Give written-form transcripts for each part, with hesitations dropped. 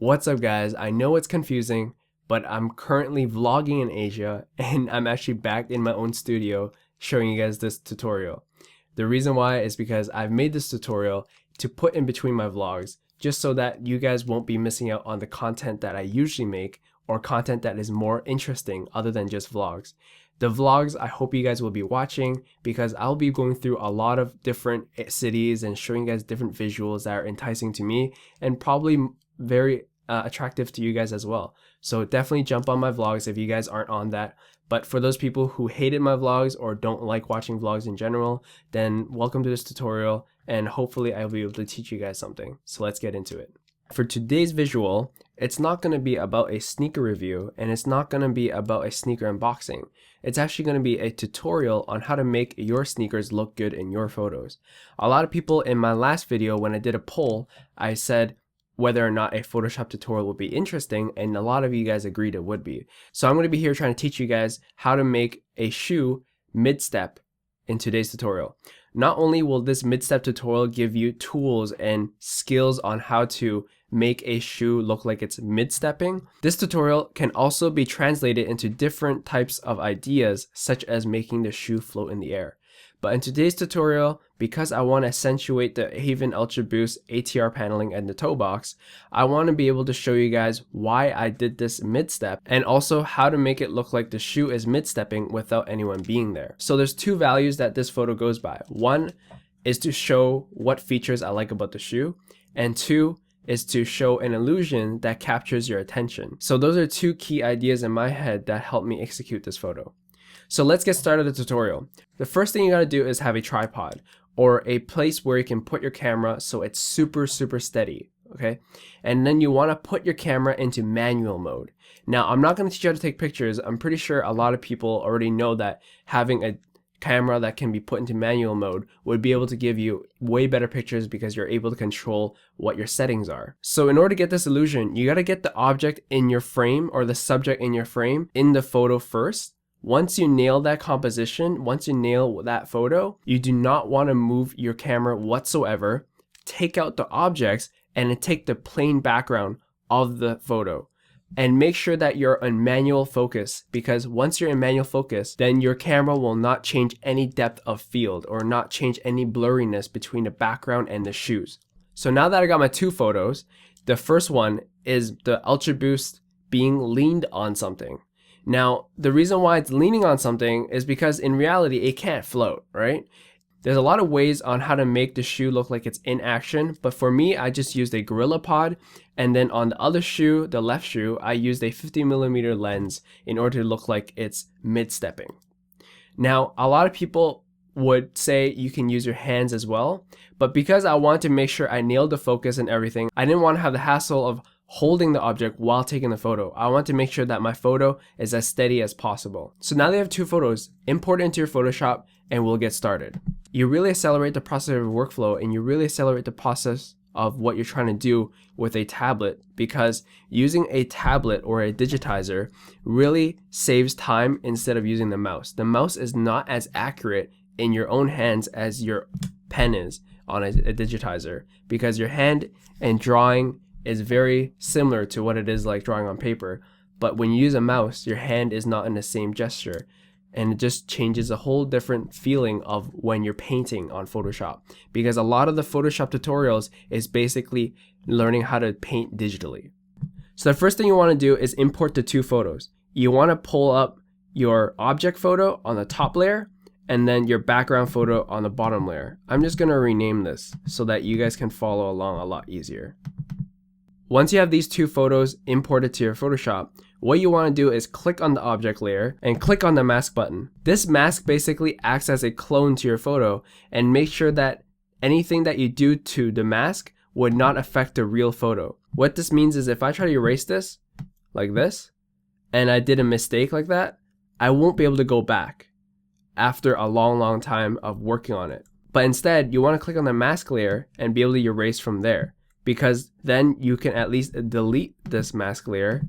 What's up guys? I know it's confusing, but I'm currently vlogging in Asia and I'm actually back in my own studio showing you guys this tutorial. The reason why is because I've made this tutorial to put in between my vlogs just so that you guys won't be missing out on the content that I usually make or content that is more interesting other than just vlogs. The vlogs I hope you guys will be watching because I'll be going through a lot of different cities and showing you guys different visuals that are enticing to me and probably very attractive to you guys as well. So definitely jump on my vlogs if you guys aren't on that. But for those people who hated my vlogs or don't like watching vlogs in general, then welcome to this tutorial and hopefully I'll be able to teach you guys something. So let's get into it. For today's visual, it's not going to be about a sneaker review and it's not going to be about a sneaker unboxing. It's actually going to be a tutorial on how to make your sneakers look good in your photos. A lot of people in my last video, when I did a poll, I said whether or not a Photoshop tutorial would be interesting, and a lot of you guys agreed it would be. So I'm going to be here trying to teach you guys how to make a shoe mid-step in today's tutorial. Not only will this mid-step tutorial give you tools and skills on how to make a shoe look like it's mid-stepping, this tutorial can also be translated into different types of ideas, such as making the shoe float in the air. But in today's tutorial, because I want to accentuate the Haven Ultra Boost ATR paneling and the toe box, I want to be able to show you guys why I did this mid-step and also how to make it look like the shoe is mid-stepping without anyone being there. So there's two values that this photo goes by. One is to show what features I like about the shoe, and two is to show an illusion that captures your attention. So those are two key ideas in my head that help me execute this photo. So let's get started with the tutorial. The first thing you gotta do is have a tripod or a place where you can put your camera so it's super steady, okay? And then you wanna put your camera into manual mode. Now, I'm not gonna teach you how to take pictures. I'm pretty sure a lot of people already know that having a camera that can be put into manual mode would be able to give you way better pictures because you're able to control what your settings are. So in order to get this illusion, you gotta get the object in your frame or the subject in your frame in the photo first. Once you nail that composition, once you nail that photo, you do not want to move your camera whatsoever. Take out the objects and take the plain background of the photo. And make sure that you're in manual focus, because once you're in manual focus, then your camera will not change any depth of field or not change any blurriness between the background and the shoes. So now that I got my two photos, the first one is the Ultra Boost being leaned on something. Now, the reason why it's leaning on something is because in reality, it can't float, right? There's a lot of ways on how to make the shoe look like it's in action, but for me, I just used a Gorilla Pod, and then on the other shoe, the left shoe, I used a 50mm lens in order to look like it's mid-stepping. Now, a lot of people would say you can use your hands as well, but because I wanted to make sure I nailed the focus and everything, I didn't want to have the hassle of holding the object while taking the photo. I want to make sure that my photo is as steady as possible. So now they have two photos, import it into your Photoshop and we'll get started. You really accelerate the process of your workflow and you really accelerate the process of what you're trying to do with a tablet, because using a tablet or a digitizer really saves time instead of using the mouse. The mouse is not as accurate in your own hands as your pen is on a digitizer, because your hand and drawing is very similar to what it is like drawing on paper, but when you use a mouse, your hand is not in the same gesture, and it just changes a whole different feeling of when you're painting on Photoshop, because a lot of the Photoshop tutorials is basically learning how to paint digitally. So the first thing you want to do is import the two photos. You want to pull up your object photo on the top layer and then your background photo on the bottom layer. I'm just going to rename this so that you guys can follow along a lot easier. Once you have these two photos imported to your Photoshop, what you want to do is click on the object layer and click on the mask button. This mask basically acts as a clone to your photo and make sure that anything that you do to the mask would not affect the real photo. What this means is if I try to erase this like this and I did a mistake like that, I won't be able to go back after a long time of working on it. But instead, you want to click on the mask layer and be able to erase from there, because then you can at least delete this mask layer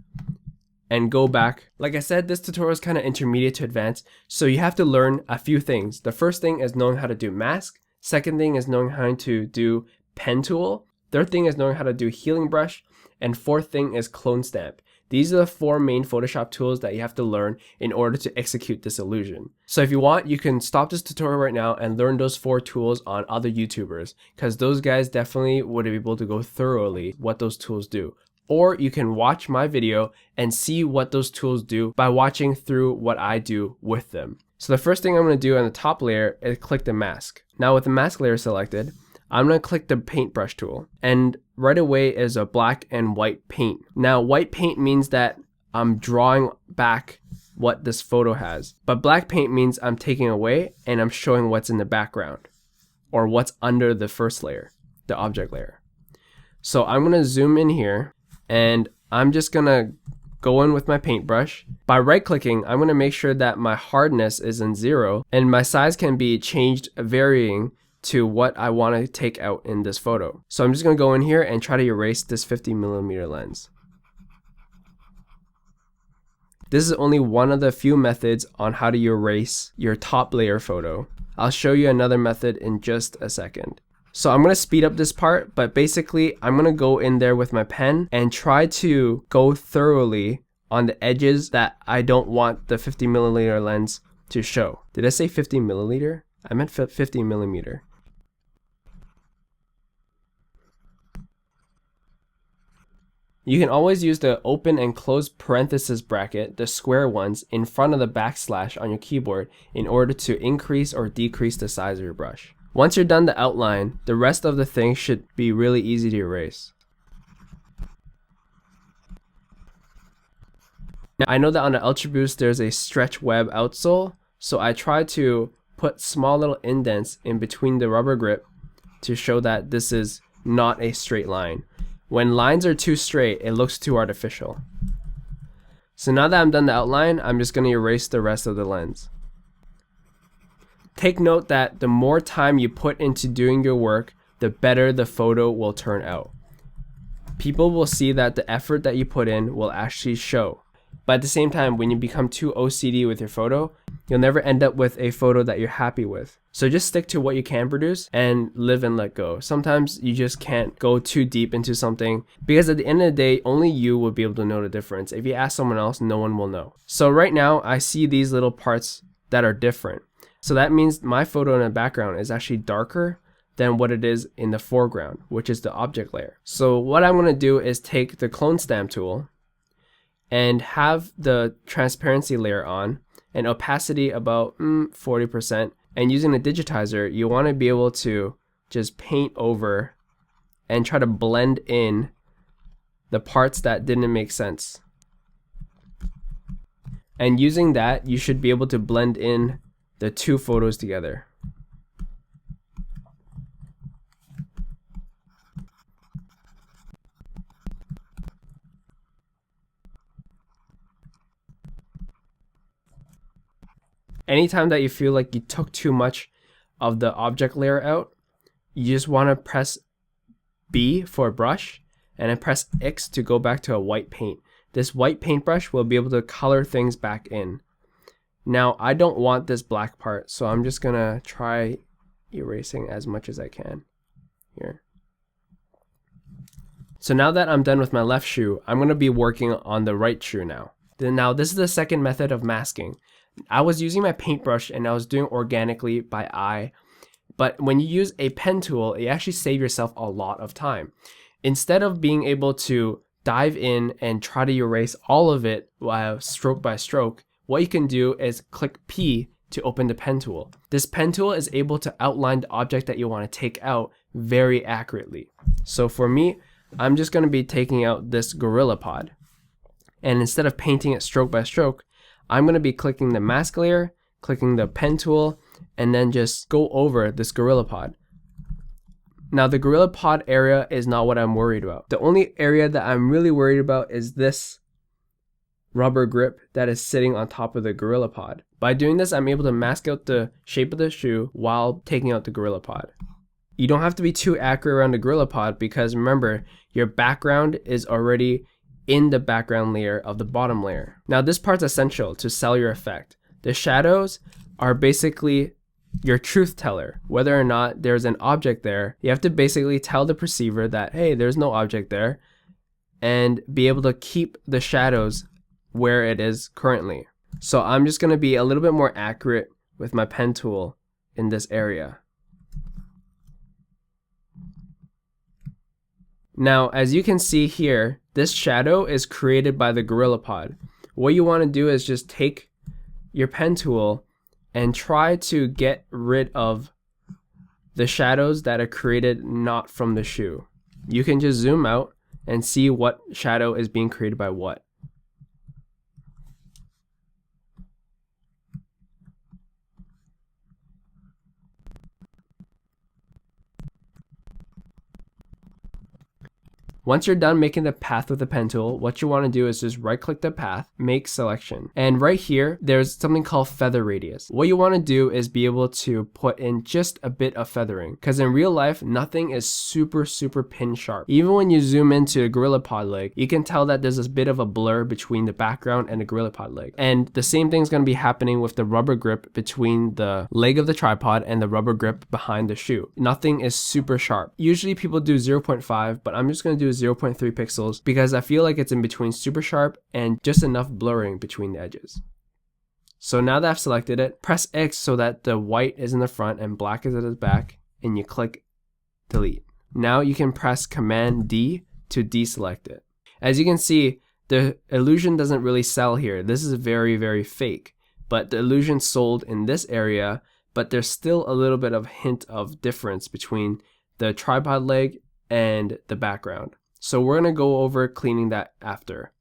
and go back. Like I said, this tutorial is kind of intermediate to advanced, so you have to learn a few things. The first thing is knowing how to do mask. Second thing is knowing how to do pen tool. Third thing is knowing how to do healing brush. And fourth thing is clone stamp. These are the 4 main Photoshop tools that you have to learn in order to execute this illusion. So if you want, you can stop this tutorial right now and learn those 4 tools on other YouTubers, because those guys definitely would be able to go thoroughly what those tools do. Or you can watch my video and see what those tools do by watching through what I do with them. So the first thing I'm going to do on the top layer is click the mask. Now with the mask layer selected, I'm going to click the paintbrush tool, and right away is a black and white paint. Now white paint means that I'm drawing back what this photo has, but black paint means I'm taking away and I'm showing what's in the background or what's under the first layer, the object layer. So I'm going to zoom in here and I'm just going to go in with my paintbrush. By right clicking, I'm going to make sure that my hardness is in 0 and my size can be changed varying to what I want to take out in this photo. So I'm just going to go in here and try to erase this 50mm lens. This is only one of the few methods on how to erase your top layer photo. I'll show you another method in just a second. So I'm going to speed up this part, but basically I'm going to go in there with my pen and try to go thoroughly on the edges that I don't want the 50mm lens to show. Did I say 50mm? I meant 50mm. You can always use the open and close parenthesis bracket, the square ones, in front of the backslash on your keyboard in order to increase or decrease the size of your brush. Once you're done the outline, the rest of the thing should be really easy to erase. Now, I know that on the Ultra Boost there's a stretch web outsole, so I try to put small little indents in between the rubber grip to show that this is not a straight line. When lines are too straight, it looks too artificial. So now that I'm done the outline, I'm just going to erase the rest of the lens. Take note that the more time you put into doing your work, the better the photo will turn out. People will see that the effort that you put in will actually show. But at the same time, when you become too OCD with your photo, you'll never end up with a photo that you're happy with. So just stick to what you can produce and live and let go. Sometimes you just can't go too deep into something because at the end of the day, only you will be able to know the difference. If you ask someone else, no one will know. So right now, I see these little parts that are different. So that means my photo in the background is actually darker than what it is in the foreground, which is the object layer. So what I'm going to do is take the clone stamp tool and have the transparency layer on and opacity about 40%. And using a digitizer, you want to be able to just paint over and try to blend in the parts that didn't make sense. And using that, you should be able to blend in the 2 photos together. Anytime that you feel like you took too much of the object layer out, you just want to press B for a brush and then press X to go back to a white paint. This white paintbrush will be able to color things back in. Now I don't want this black part, so I'm just gonna try erasing as much as I can here. So now that I'm done with my left shoe, I'm gonna be working on the right shoe now. Now this is the second method of masking. I was using my paintbrush and I was doing organically by eye, but when you use a pen tool, you actually save yourself a lot of time. Instead of being able to dive in and try to erase all of it stroke by stroke, what you can do is click P to open the pen tool. This pen tool is able to outline the object that you want to take out very accurately. So for me, I'm just going to be taking out this gorilla pod, and instead of painting it stroke by stroke, I'm going to be clicking the mask layer, clicking the pen tool, and then just go over this gorilla pod. Now the gorilla pod area is not what I'm worried about. The only area that I'm really worried about is this rubber grip that is sitting on top of the gorilla pod. By doing this, I'm able to mask out the shape of the shoe while taking out the gorilla pod. You don't have to be too accurate around the gorilla pod because remember, your background is already in the background layer of the bottom layer. Now this part's essential to sell your effect. The shadows are basically your truth teller. Whether or not there's an object there, you have to basically tell the perceiver that, hey, there's no object there, and be able to keep the shadows where it is currently. So I'm just going to be a little bit more accurate with my pen tool in this area. Now, as you can see here, this shadow is created by the GorillaPod. What you want to do is just take your pen tool and try to get rid of the shadows that are created not from the shoe. You can just zoom out and see what shadow is being created by what. Once you're done making the path with the pen tool, what you want to do is just right click the path, make selection. And right here, there's something called feather radius. What you want to do is be able to put in just a bit of feathering, because in real life, nothing is super pin sharp. Even when you zoom into a GorillaPod leg, you can tell that there's a bit of a blur between the background and the GorillaPod leg. And the same thing is going to be happening with the rubber grip between the leg of the tripod and the rubber grip behind the shoe. Nothing is super sharp. Usually people do 0.5, but I'm just going to do 0.3 pixels because I feel like it's in between super sharp and just enough blurring between the edges. So now that I've selected it, press X so that the white is in the front and black is at the back, and you click delete. Now you can press Command D to deselect it. As you can see, the illusion doesn't really sell here. This is very fake, but the illusion sold in this area, but there's still a little bit of hint of difference between the tripod leg and the background. So we're going to go over cleaning that after.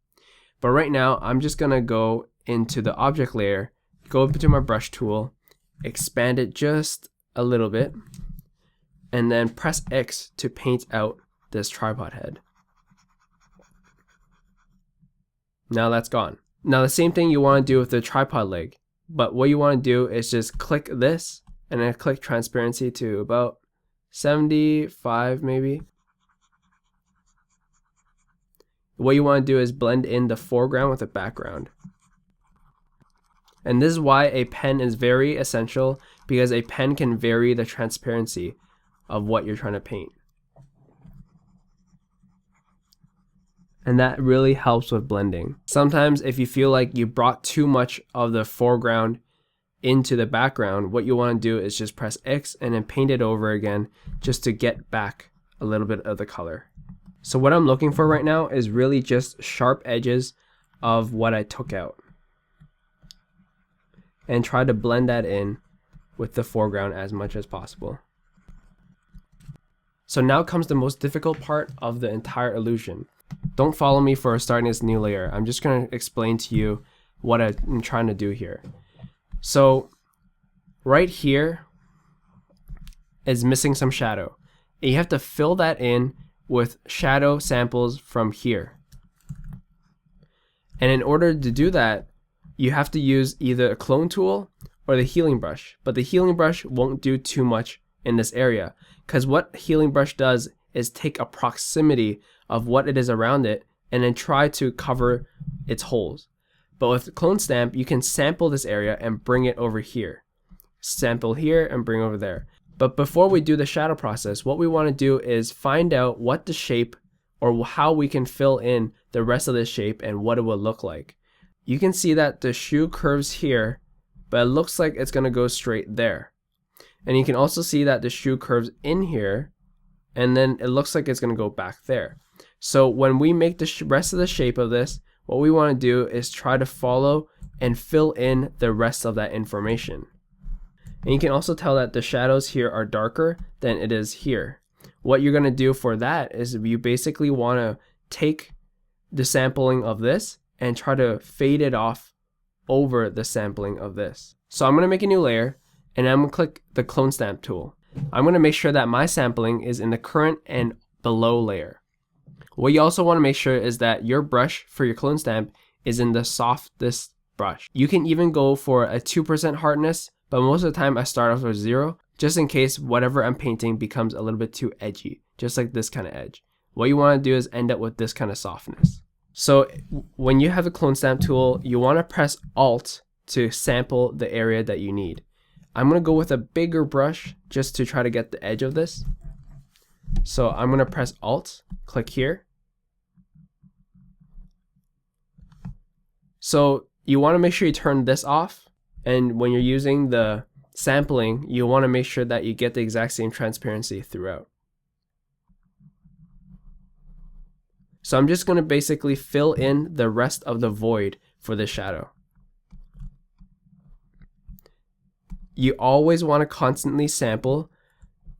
But right now, I'm just going to go into the object layer, go up to my brush tool, expand it just a little bit, and then press X to paint out this tripod head. Now that's gone. Now the same thing you want to do with the tripod leg, but what you want to do is just click this and then click transparency to about 75 maybe. What you want to do is blend in the foreground with the background. And this is why a pen is very essential, because a pen can vary the transparency of what you're trying to paint. And that really helps with blending. Sometimes if you feel like you brought too much of the foreground into the background, what you want to do is just press X and then paint it over again just to get back a little bit of the color. So what I'm looking for right now is really just sharp edges of what I took out, and try to blend that in with the foreground as much as possible. So now comes the most difficult part of the entire illusion. Don't follow me for starting this new layer. I'm just going to explain to you what I'm trying to do here. So right here is missing some shadow. And you have to fill that in with shadow samples from here. And in order to do that, you have to use either a clone tool or the healing brush. But the healing brush won't do too much in this area, because what healing brush does is take a proximity of what it is around it and then try to cover its holes. But with clone stamp, you can sample this area and bring it over here. Sample here and bring over there. But before we do the shadow process, what we want to do is find out what the shape or how we can fill in the rest of this shape and what it will look like. You can see that the shoe curves here, but it looks like it's going to go straight there. And you can also see that the shoe curves in here, and then it looks like it's going to go back there. So when we make the rest of the shape of this, what we want to do is try to follow and fill in the rest of that information. And you can also tell that the shadows here are darker than it is here. What you're going to do for that is you basically want to take the sampling of this and try to fade it off over the sampling of this. So I'm going to make a new layer, and I'm going to click the clone stamp tool. I'm going to make sure that my sampling is in the current and below layer. What you also want to make sure is that your brush for your clone stamp is in the softest brush. You can even go for a 2% hardness, but most of the time I start off with 0, just in case whatever I'm painting becomes a little bit too edgy, just like this kind of edge. What you want to do is end up with this kind of softness. So when you have the clone stamp tool, you want to press Alt to sample the area that you need. I'm going to go with a bigger brush just to try to get the edge of this. So I'm going to press Alt, click here, So you want to make sure you turn this off, and when you're using the sampling, you want to make sure that you get the exact same transparency throughout. So I'm just going to basically fill in the rest of the void for the shadow. You always want to constantly sample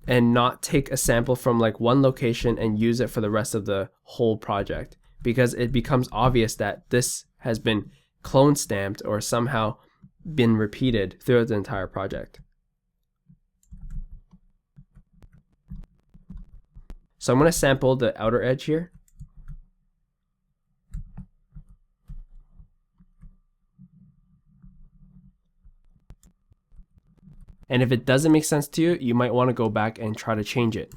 and not take a sample from like one location and use it for the rest of the whole project, because it becomes obvious that this has been clone stamped or somehow been repeated throughout the entire project. So I'm going to sample the outer edge here. And if it doesn't make sense to you, you might want to go back and try to change it.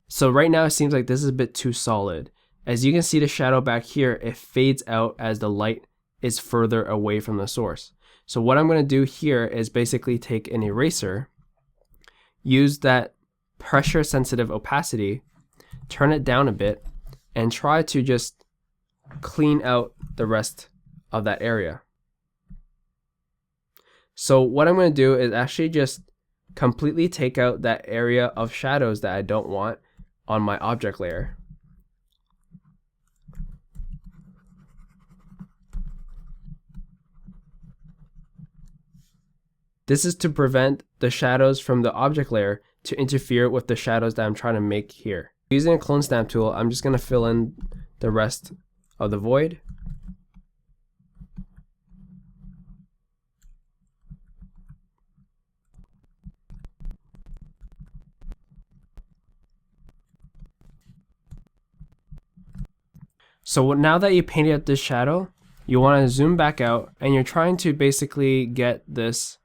So right now it seems like this is a bit too solid. As you can see, the shadow back here, it fades out as the light is further away from the source. So what I'm going to do here is basically take an eraser, use that pressure sensitive opacity, turn it down a bit, and try to just clean out the rest of that area. So what I'm going to do is actually just completely take out that area of shadows that I don't want on my object layer. This is to prevent the shadows from the object layer to interfere with the shadows that I'm trying to make here. Using a clone stamp tool, I'm just going to fill in the rest of the void. So now that you painted out this shadow, you want to zoom back out, and you're trying to basically get this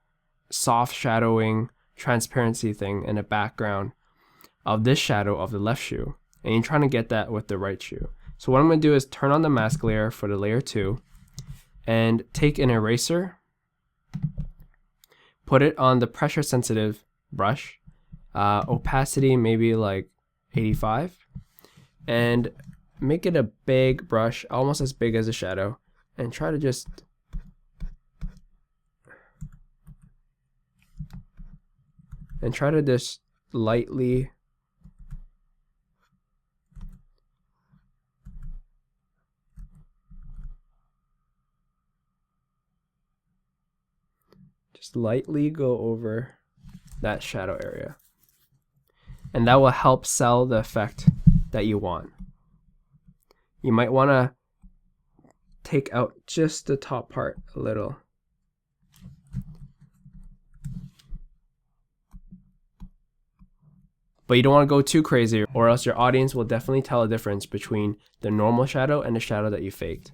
soft shadowing transparency thing in the background of this shadow of the left shoe, and you're trying to get that with the right shoe. So what I'm going to do is turn on the mask layer for the layer 2 and take an eraser, put it on the pressure sensitive brush, opacity maybe like 85, and make it a big brush, almost as big as a shadow, and try to just lightly go over that shadow area, and that will help sell the effect that you want. You might want to take out just the top part a little. But you don't want to go too crazy, or else your audience will definitely tell a difference between the normal shadow and the shadow that you faked.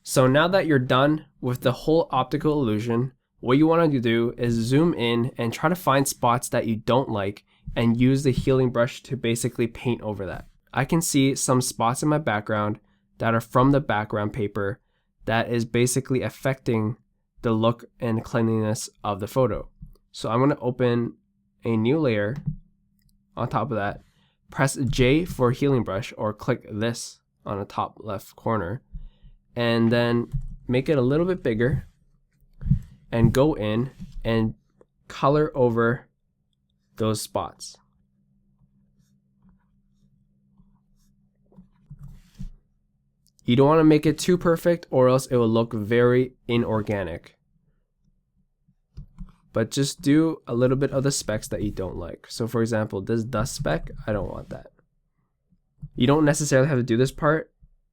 So now that you're done with the whole optical illusion, what you want to do is zoom in and try to find spots that you don't like and use the healing brush to basically paint over that. I can see some spots in my background that are from the background paper that is basically affecting the look and cleanliness of the photo. So I'm going to open a new layer on top of that, press J for healing brush, or click this on the top left corner, and then make it a little bit bigger and go in and color over those spots. You don't want to make it too perfect, or else it will look very inorganic. But just do a little bit of the specks that you don't like. So for example, this dust speck, I don't want that. You don't necessarily have to do this part.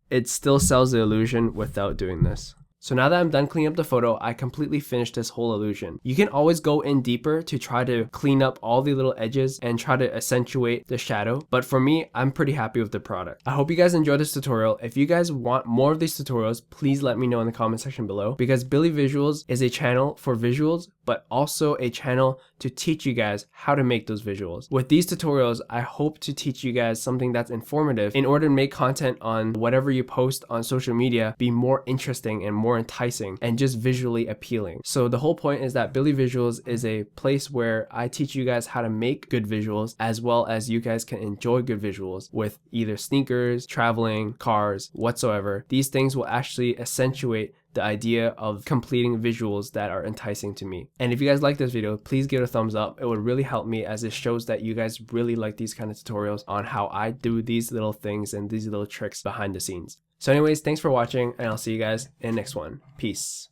It still sells the illusion without doing this. So now that I'm done cleaning up the photo, I completely finished this whole illusion. You can always go in deeper to try to clean up all the little edges and try to accentuate the shadow. But for me, I'm pretty happy with the product. I hope you guys enjoyed this tutorial. If you guys want more of these tutorials, please let me know in the comment section below, because Billyvisuals is a channel for visuals, but also a channel to teach you guys how to make those visuals. With these tutorials, I hope to teach you guys something that's informative in order to make content on whatever you post on social media be more interesting and more enticing and just visually appealing. So the whole point is that Billyvisuals is a place where I teach you guys how to make good visuals, as well as you guys can enjoy good visuals with either sneakers, traveling, cars, whatsoever. These things will actually accentuate the idea of completing visuals that are enticing to me. And if you guys like this video, please give it a thumbs up. It would really help me, as it shows that you guys really like these kind of tutorials on how I do these little things and these little tricks behind the scenes. So anyways, thanks for watching, and I'll see you guys in the next one. Peace.